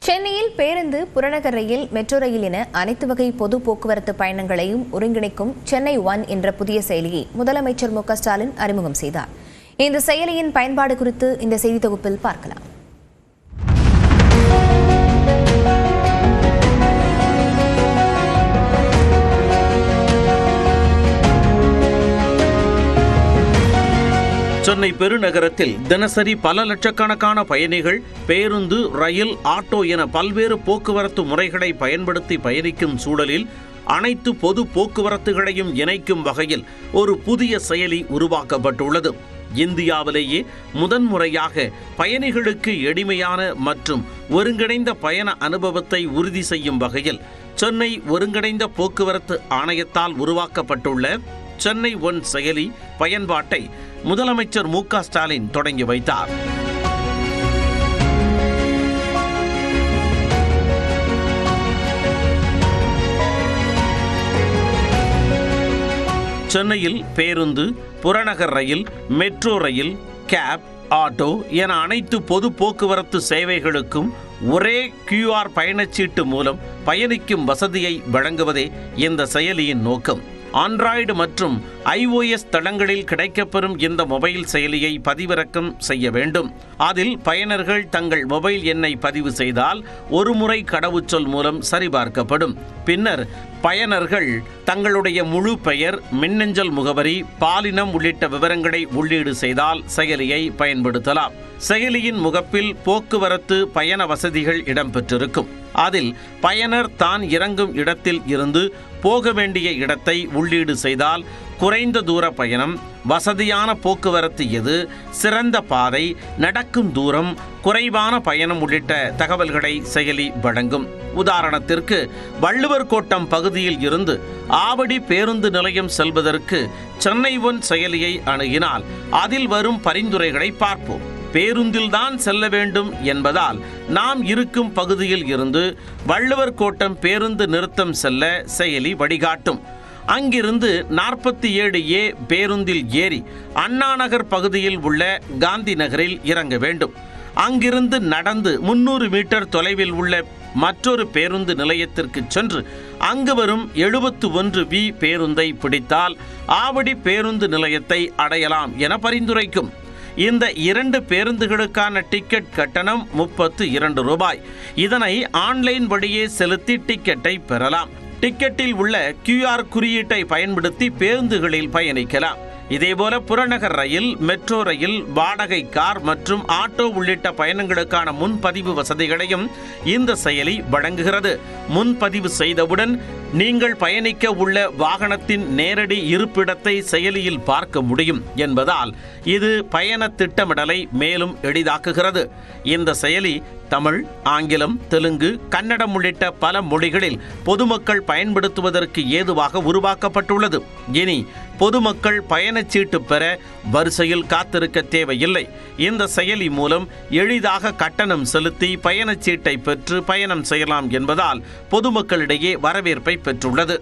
சென்னையில் பேருந்து, புறநகர் ரயில், மெட்ரோ ரயில் என அனைத்து வகை பொது போக்குவரத்து பயணங்களையும் ஒருங்கிணைக்கும் சென்னை ஒன் என்ற புதிய செயலியை முதலமைச்சர் மு.க.ஸ்டாலின் அறிமுகம் செய்தார். இந்த செயலியின் பயன்பாடு குறித்து இந்த செய்தி தொகுப்பில் பார்க்கலாம். சென்னை பெருநகரத்தில் தினசரி பல லட்சக்கணக்கான பயணிகள் பேருந்து, ரயில், ஆட்டோ என பல்வேறு போக்குவரத்து முறைகளை பயன்படுத்தி பயணிக்கும் சூழலில் அனைத்து பொது போக்குவரத்துகளையும் இணைக்கும் வகையில் ஒரு புதிய செயலி உருவாக்கப்பட்டுள்ளது. இந்தியாவிலேயே முதன்முறையாக பயணிகளுக்கு எளிமையான மற்றும் ஒருங்கிணைந்த பயண அனுபவத்தை உறுதி செய்யும் வகையில் சென்னை ஒருங்கிணைந்த போக்குவரத்து ஆணையத்தால் உருவாக்கப்பட்டுள்ள சென்னை ஒன் செயலி பயன்பாட்டை முதலமைச்சர் மு.க.ஸ்டாலின் தொடங்கி வைத்தார். சென்னையில் பேருந்து, புறநகர் ரயில், மெட்ரோ ரயில், கேப், ஆட்டோ என அனைத்து பொது போக்குவரத்து சேவைகளுக்கும் ஒரே QR பயணச்சீட்டு மூலம் பயணிக்கும் வசதியை வழங்குவதே இந்த செயலியின் நோக்கம். ஆண்ட்ராய்டு மற்றும் iOS தளங்களில் கிடைக்கப்பெறும் இந்த மொபைல் செயலியை பதிவிறக்கம் செய்ய வேண்டும். அதில் பயனர்கள் தங்கள் மொபைல் எண்ணை பதிவு செய்தால் ஒரு முறை கடவுச்சொல் மூலம் சரிபார்க்கப்படும். பின்னர் பயனர்கள் தங்களுடைய முழு பெயர், மின்னஞ்சல் முகவரி, பாலினம் உள்ளிட்ட விவரங்களை உள்ளீடு செய்தால் செயலியை பயன்படுத்தலாம். செயலியின் முகப்பில் போக்குவரத்து பயண வசதிகள் இடம்பெற்றிருக்கும். அதில் பயனர் தான் இறங்கும் இடத்தில் இருந்து போக வேண்டிய இடத்தை உள்ளீடு செய்தால் குறைந்த தூர பயணம், வசதியான போக்குவரத்து எது, சிறந்த பாதை, நடக்கும் தூரம், குறைவான பயணம் உள்ளிட்ட தகவல்களை செயலி வழங்கும். உதாரணத்திற்கு வள்ளுவர் கோட்டம் பகுதியில் இருந்து ஆவடி பேருந்து நிலையம் செல்வதற்கு சென்னை ஒன் செயலியை அணுகினால் அதில் வரும் பரிந்துரைகளை பார்ப்போம். பேருந்தில்தான் செல்ல வேண்டும் என்பதால் நாம் இருக்கும் பகுதியில் இருந்து வள்ளுவர் கோட்டம் பேருந்து நிறுத்தம் செல்ல செயலி வழிகாட்டும். அங்கிருந்து 47A பேருந்தில் ஏறி அண்ணா நகர் பகுதியில் உள்ள காந்தி நகரில் இறங்க வேண்டும். அங்கிருந்து நடந்து 300 மீட்டர் தொலைவில் உள்ள மற்றொரு பேருந்து நிலையத்திற்கு சென்று அங்கு வரும் 71V பேருந்தை பிடித்தால் ஆவடி பேருந்து நிலையத்தை அடையலாம் என பரிந்துரைக்கும். இந்த 2 பேருந்துகளுக்கான டிக்கெட் கட்டணம் 32 ரூபாய். இதனை ஆன்லைன் வழியே செலுத்தி டிக்கெட்டை பெறலாம். டிக்கெட்டில் உள்ள QR குறியீட்டை பயன்படுத்தி பேருந்துகளில் பயணிக்கலாம். இதேபோல புறநகர் ரயில், மெட்ரோ ரயில், வாடகை கார் மற்றும் ஆட்டோ உள்ளிட்ட பயணங்களுக்கான முன்பதிவு வசதிகளையும் இந்த செயலி வழங்குகிறது. முன்பதிவு செய்தவுடன் நீங்கள் பயணிக்க உள்ள வாகனத்தின் நேரடி இருப்பிடத்தை செயலியில் பார்க்க முடியும் என்பதால் இது பயண திட்டமிடலை மேலும் எளிதாக்குகிறது. இந்த செயலி தமிழ், ஆங்கிலம், தெலுங்கு, கன்னடம் உள்ளிட்ட பல மொழிகளில் பொதுமக்கள் பயன்படுத்துவதற்கு ஏதுவாக உருவாக்கப்பட்டுள்ளது. இனி பொதுமக்கள் பயணச்சீட்டு பெற வரிசையில் காத்திருக்க தேவையில்லை. இந்த செயலி மூலம் எளிதாக கட்டணம் செலுத்தி பயணச்சீட்டை பெற்று பயணம் செய்யலாம் என்பதால் பொதுமக்களிடையே வரவேற்பை பெற்றுள்ளது.